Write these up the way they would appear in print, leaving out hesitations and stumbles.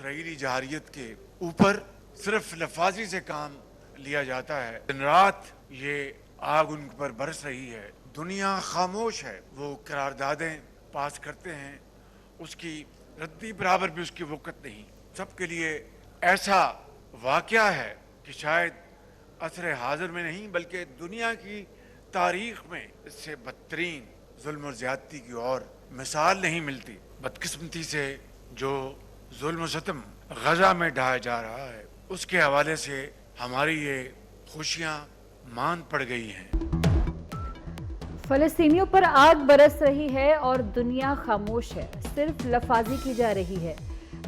Israeli जहारियत के ऊपर सिर्फ लफाजी से काम लिया जाता है। दिन रात ये आग उन पर बरस रही है, दुनिया खामोश है, वो करारदादें पास करते हैं, उसकी रद्दी बराबर भी उसकी वक़्त नहीं। सबके लिए ऐसा वाक़या है कि शायद असर हाजिर में नहीं बल्कि दुनिया की तारीख में इससे बदतरीन जुल्म और ज़्यादती की और मिसाल नहीं मिलती। बदकिस्मती से जो जुल्म सितम गजा में ढाया जा रहा है उसके हवाले से हमारी ये खुशियाँ मान पड़ गई हैं। फलस्तीनियों पर आग बरस रही है और दुनिया खामोश है, सिर्फ लफाजी की जा रही है।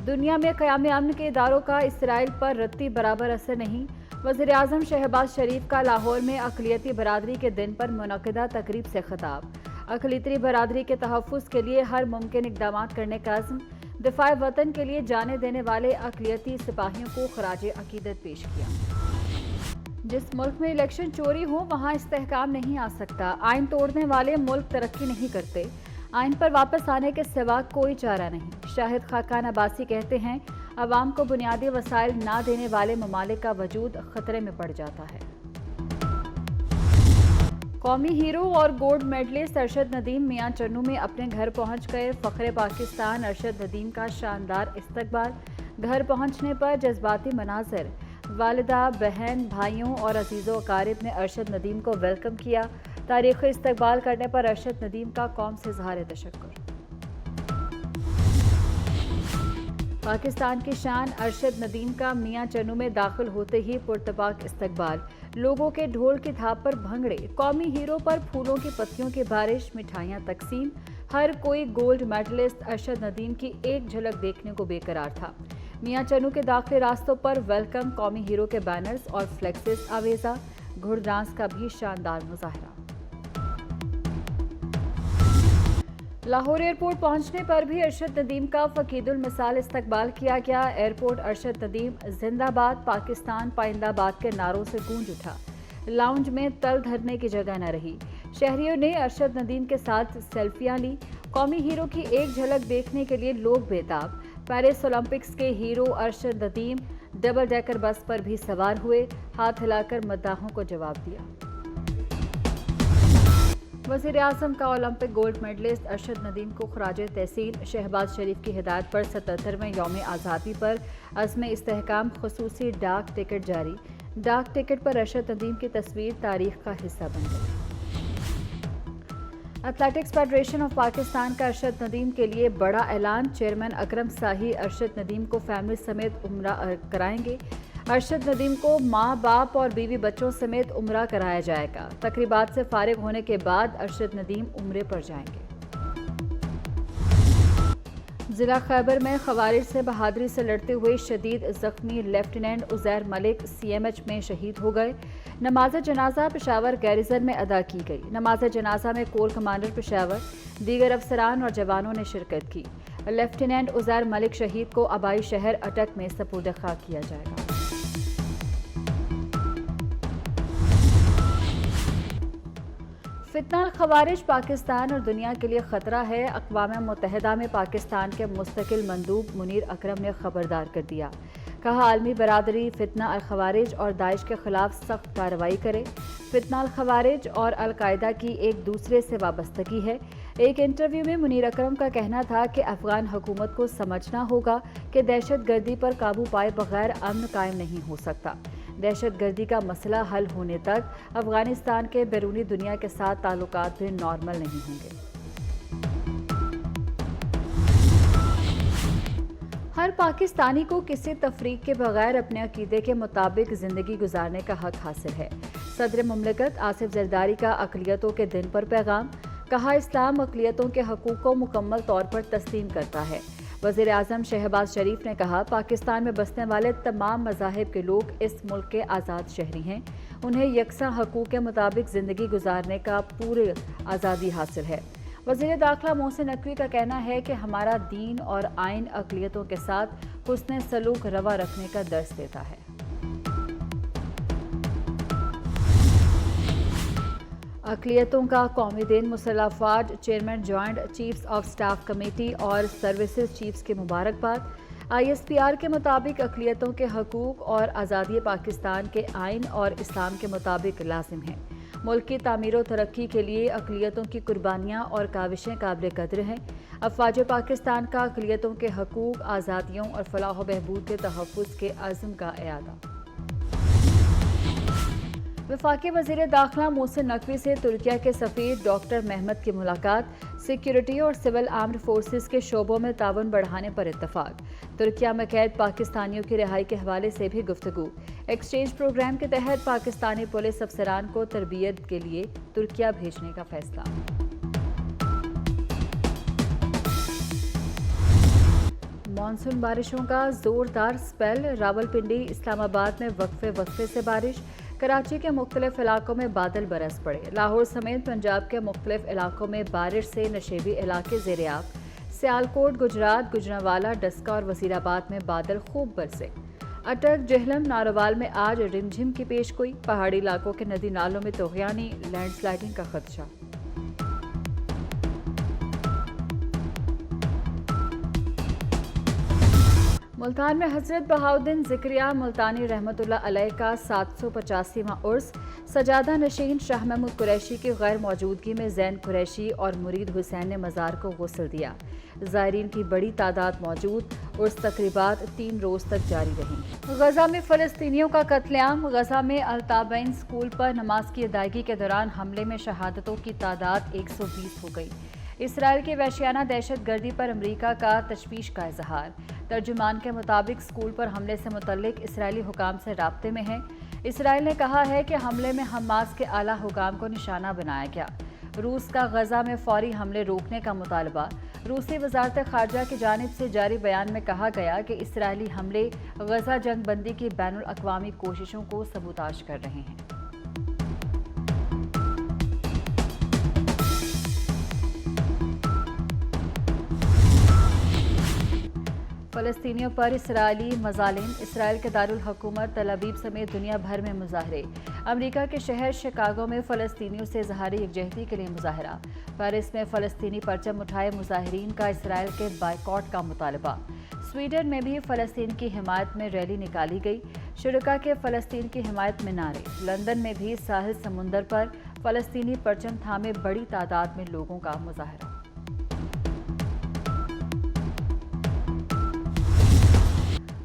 दुनिया में क़याम अमन के इदारों का इसराइल पर रत्ती बराबर असर नहीं। वज़ीर-ए-आज़म शहबाज शरीफ का लाहौर में अक़लियती बरादरी के दिन पर मुनक़िदा तक़रीब से खिताब। अक़लियती बरादरी के तहफ़्फ़ुज़ के लिए हर मुमकिन इक़दाम करने का अज़्म। दिफ़ाए वतन के लिए जाने देने वाले अक़लियती सिपाहियों को ख़राज अक़ीदत पेश किया। जिस मुल्क में इलेक्शन चोरी हो वहाँ इस्तेहकाम नहीं आ सकता। आइन तोड़ने वाले मुल्क तरक्की नहीं करते। आइन पर वापस आने के सिवा कोई चारा नहीं। शाहिद खाकान अब्बासी कहते हैं, अवाम को बुनियादी वसाइल ना देने वाले ममालिक का वजूद खतरे में पड़ जाता है। कौमी हीरो और गोल्ड मेडलिस्ट अरशद नदीम मियां चन्नू में अपने घर पहुंच गए। फ़ख्रे पाकिस्तान अरशद नदीम का शानदार इस्तकबाल। घर पहुंचने पर जज्बाती मनाज़र। वालिदा, बहन, भाइयों और अजीज़ों अकारिब ने अरशद नदीम को वेलकम किया। तारीख़ी इस्तकबाल करने पर अरशद नदीम का कौम से इज़हार तशक्कुर। पाकिस्तान की शान अरशद नदीम का मियां चन्नू में दाखिल होते ही पुरतपाक इस्तकबाल। लोगों के ढोल की थाप पर भंगड़े। कौमी हीरो पर फूलों की पत्तियों की बारिश, मिठाइयां तकसीम। हर कोई गोल्ड मेडलिस्ट अरशद नदीम की एक झलक देखने को बेकरार था। मियां चन्नू के दाखिली रास्तों पर वेलकम, कौमी हीरो के बैनर्स और फ्लेक्सेस आवेजा। घुड़ डांस का भी शानदार मुजाहरा। लाहौर एयरपोर्ट पहुंचने पर भी अरशद नदीम का फकीदुल मिसाल इस्तकबाल किया गया। एयरपोर्ट अरशद नदीम जिंदाबाद पाकिस्तान पाइंदाबाद के नारों से गूंज उठा। लाउंज में तल धरने की जगह न रही। शहरियों ने अरशद नदीम के साथ सेल्फियां ली। कौमी हीरो की एक झलक देखने के लिए लोग बेताब। पेरिस ओलंपिक्स के hero Arshad Nadeem double decker bus पर भी सवार हुए। हाथ हिलाकर मद्दाहों को जवाब दिया। वज़ीर-ए-आज़म का Olympic gold medallist Arshad Nadeem को ख़राज तहसीन। शहबाज शरीफ की हिदायत पर 77वें यौम आज़ादी पर अज़्म इस्तेहकाम ख़ुसूसी डाक टिकट जारी। डाक टिकट पर अरशद नदीम की तस्वीर तारीख का हिस्सा बन गई। एथलेटिक्स फेडरेशन ऑफ पाकिस्तान का अरशद नदीम के लिए बड़ा ऐलान। चेयरमैन अकरम शाही अरशद नदीम को फैमिली समेत उम्रा कराएंगे। अरशद नदीम को माँ बाप और बीवी बच्चों समेत उम्रा कराया जाएगा। तकरीबात से फारिग होने के बाद अरशद नदीम उम्रे पर जाएंगे। जिला खैबर में खवारिज से बहादुरी से लड़ते हुए शदीद जख्मी लेफ्टिनेंट उज़ैर मलिक CMH में शहीद हो गए। नमाज जनाजा पेशावर गैरिजन में अदा की गई। नमाज जनाजा में कोर कमांडर पेशावर, दीगर अफसरान और जवानों ने शिरकत की। लेफ्टिनेंट उज़ैर मलिक शहीद को आबाई शहर अटक में सपुर्द खाक किया जाएगा। फितना खवारिज पाकिस्तान और दुनिया के लिए खतरा है। अक़वाम मुत्तहिदा में पाकिस्तान के मुस्तकिल मंदूब मुनीर अकरम ने खबरदार कर दिया। कहा, आलमी बरादरी फितना अल खवारिज और दाइश के खिलाफ सख्त कार्रवाई करे। फितना अल खवारिज और अलकायदा की एक दूसरे से वाबस्तगी है। एक इंटरव्यू में मुनीर अकरम का कहना था कि अफगान हुकूमत को समझना होगा कि दहशत गर्दी पर काबू पाए बगैर अमन कायम नहीं हो सकता। दहशत गर्दी का मसला हल होने तक अफगानिस्तान के बैरूनी दुनिया के साथ ताल्लुकात भी नॉर्मल नहीं होंगे। हर पाकिस्तानी को किसी तफरीक के बगैर अपने अकीदे के मुताबिक ज़िंदगी गुजारने का हक हासिल है। सदर मुमलिकत आसिफ जरदारी का अक़लियतों के दिन पर पैगाम। कहा, इस्लाम अक़लियतों के हकूक़ को मुकम्मल तौर पर तस्लीम करता है। वज़ीर-ए-आज़म शहबाज शरीफ ने कहा, पाकिस्तान में बसने वाले तमाम मज़ाहिब के लोग इस मुल्क के आज़ाद शहरी हैं। उन्हें यकसा हकूक़ के मुताबिक ज़िंदगी गुजारने का पूरी आज़ादी हासिल है। वज़ीर दाखिला मोहसिन नकवी का कहना है कि हमारा दीन और आइन अक़लियतों के साथ हुस्न सलूक रवा रखने का दर्स देता है। अक़लियतों का कौमी दिन मुसल्लह अफ़वाज, chairman joint chiefs of staff committee और सर्विसेज चीफ्स की मुबारकबाद। ISPR के मुताबिक अक़लियतों के हकूक़ और आज़ादी पाकिस्तान के आइन और इस्लाम के मुताबिक लाजिम हैं। मुल्क की तामीर और तरक्की के लिए अक़लियतों की कुर्बानियाँ और काविशें काबिल कद्र हैं। अफ़वाज पाकिस्तान का अक़लियतों के हकूक़, आज़ादियों और फलाह व बहबूद के तहफ़्फ़ुज़ के अज़्म का इआदा। वफाकी वज़ीर दाखिला मोहसिन नकवी से तुर्किया के सफ़ीर डॉक्टर महमद की मुलाकात। सिक्योरिटी और सिविल आर्म्ड फोर्सेस के शोबों में ताउन बढ़ाने पर इत्तफ़ाक। तुर्किया में कैद पाकिस्तानियों की रिहाई के हवाले से भी गुफ्तगू। एक्सचेंज प्रोग्राम के तहत पाकिस्तानी पुलिस अफसरान को तरबियत के लिए तुर्किया भेजने का फैसला। मानसून बारिशों का जोरदार स्पेल। रावलपिंडी, इस्लामाबाद में वक्फे से बारिश। कराची के मुख्तलिफ इलाकों में बादल बरस पड़े। लाहौर समेत पंजाब के मुख्तलिफ इलाकों में बारिश से नशेबी इलाके ज़ेर-ए-आब। सियालकोट, गुजरात, गुजरांवाला, डस्का और वज़ीराबाद में बादल खूब बरसे। अटक, जेहलम, नारोवाल में आज रिमझिम की पेशगोई। पहाड़ी इलाकों के नदी नालों में तोग़यानी, लैंडस्लाइडिंग का खदशा। मुल्तान में हज़रत बहाउद्दीन ज़िक्रिया मुल्तानी रहमतुल्लाह अलैह का 785वां उर्स। सजादा नशीन शाह महमूद कुरैशी की गैर मौजूदगी में ज़ैन कुरैशी और मुरीद हुसैन ने मज़ार को गुस्ल दिया। ज़ायरीन की बड़ी तादाद मौजूद। उर्स तकरीबात 3 रोज़ तक जारी रहीं। गजा में फ़लस्तीनियों का कत्लेआम। गजा में अल-ताबईन स्कूल पर नमाज की अदायगी के दौरान हमले में शहादतों की तादाद 120 हो गई। इसराइल की वहशियाना दहशत गर्दी पर अमरीका का तशवीश का इजहार। तर्जुमान के मुताबिक स्कूल पर हमले से मुतल्लिक इसराइली हुकाम से राब्ते में है। इसराइल ने कहा है कि हमले में हमास के आला हुकाम को निशाना बनाया गया। रूस का गजा में फौरी हमले रोकने का मुतालबा। रूसी वजारत खारजा की जानिब से जारी बयान में कहा गया कि इसराइली हमले गजा जंग बंदी की बैनुल अक़वामी कोशिशों को सबूताज कर रहे हैं। फ़लस्तीनियों पर इसराइली मज़ालिम। इसराइल के दारुल हुकूमत तल अवीव समेत दुनिया भर में मुजाहरे। अमरीका के शहर शिकागो में फ़लस्तीनियों से इज़हार यकजहती के लिए मुजाहरा। पेरिस में फ़लस्तीनी परचम उठाए मुजाहिरीन का इसराइल के बायकॉट का मुतालबा। स्वीडन में भी फ़लस्तीन की हिमायत में रैली निकाली गई। शुरका के फ़लस्तीन की हिमायत में नारे। लंदन में भी साहिल समुंदर पर फ़लस्तीनी परचम थामे बड़ी तादाद में लोगों का मुजाहरा।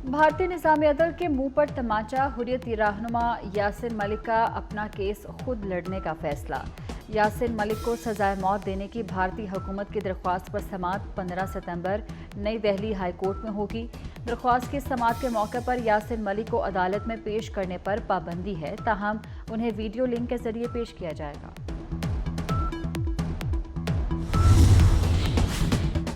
भारतीय निज़ाम अदल के मुंह पर तमाचा। हुर्रियती रहनुमा यासिन मलिक का अपना केस खुद लड़ने का फैसला। यासिन मलिक को सजाए मौत देने की भारतीय हुकूमत की दरख्वास्त पर समाअत 15 सितंबर नई दिल्ली हाई कोर्ट में होगी। दरख्वास्त की समाअत के मौके पर यासिन मलिक को अदालत में पेश करने पर पाबंदी है, ताहम उन्हें वीडियो लिंक के जरिए पेश किया जाएगा।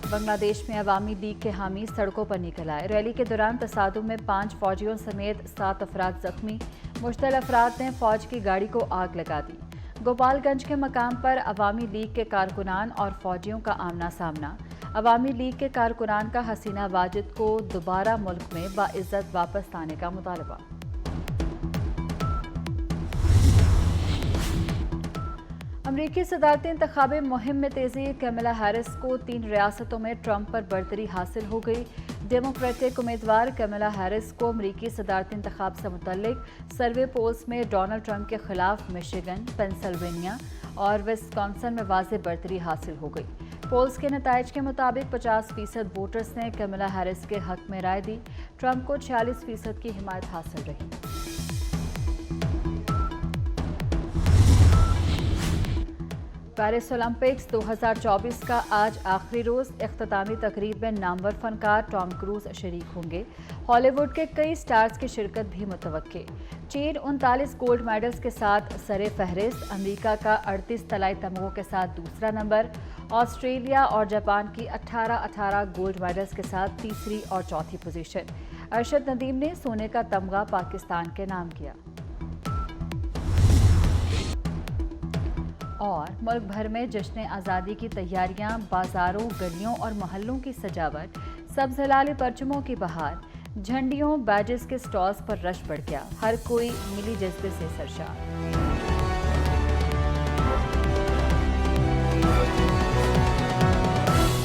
बांग्लादेश में अवामी लीग के हामी सड़कों पर निकल आए। रैली के दौरान तसादुम में 5 फौजियों समेत 7 अफराद जख्मी। मुश्तल अफराद ने फौज की गाड़ी को आग लगा दी। गोपालगंज के मकाम पर अवामी लीग के कारकुनान और फौजियों का आमना सामना। अवामी लीग के कारकुनान का हसीना वाजिद को दोबारा मुल्क में बाइज्जत वापस लाने का मुतालबा। अमरीकी सदारती इंतखाबी मुहिम में तेजी। कैमला हैरिस को 3 रियासतों में ट्रंप पर बरतरी हासिल हो गई। डेमोक्रेटिक उम्मीदवार कैमला हैरिस को अमरीकी सदारती इंतखाब से मुतल्लिक सर्वे पोल्स में डोनाल्ड ट्रंप के खिलाफ मिशिगन, पेंसिल्वेनिया और विस्कॉन्सिन में वाज़ेह बरतरी हासिल हो गई। पोल्स के नताइज के मुताबिक 50% वोटर्स ने कैमला हैरिस के हक में राय दी। ट्रंप को 46% की हिमायत हासिल रही। पेरिस ओलंपिक्स 2024 का आज आखिरी रोज। इख्तितामी तकरीब में नामवर फनकार टॉम क्रूज शरीक होंगे। हॉलीवुड के कई स्टार्स की शिरकत भी मुतवक्के। चीन 39 गोल्ड मेडल्स के साथ सरे फहरिस्त। अमेरिका का 38 तलाई तमगों के साथ दूसरा नंबर। ऑस्ट्रेलिया और जापान की 18 गोल्ड मेडल्स के साथ तीसरी और चौथी पोजीशन। अरशद नदीम ने सोने का तमगा पाकिस्तान के नाम किया। और मुल्क भर में जश्न आज़ादी की तैयारियां। बाजारों, गलियों और मोहल्लों की सजावट। सब्ज़ हलाली परचमों की बहार। झंडियों, बैजेस के स्टॉल्स पर रश बढ़ गया। हर कोई मिली जज्बे से सरशार।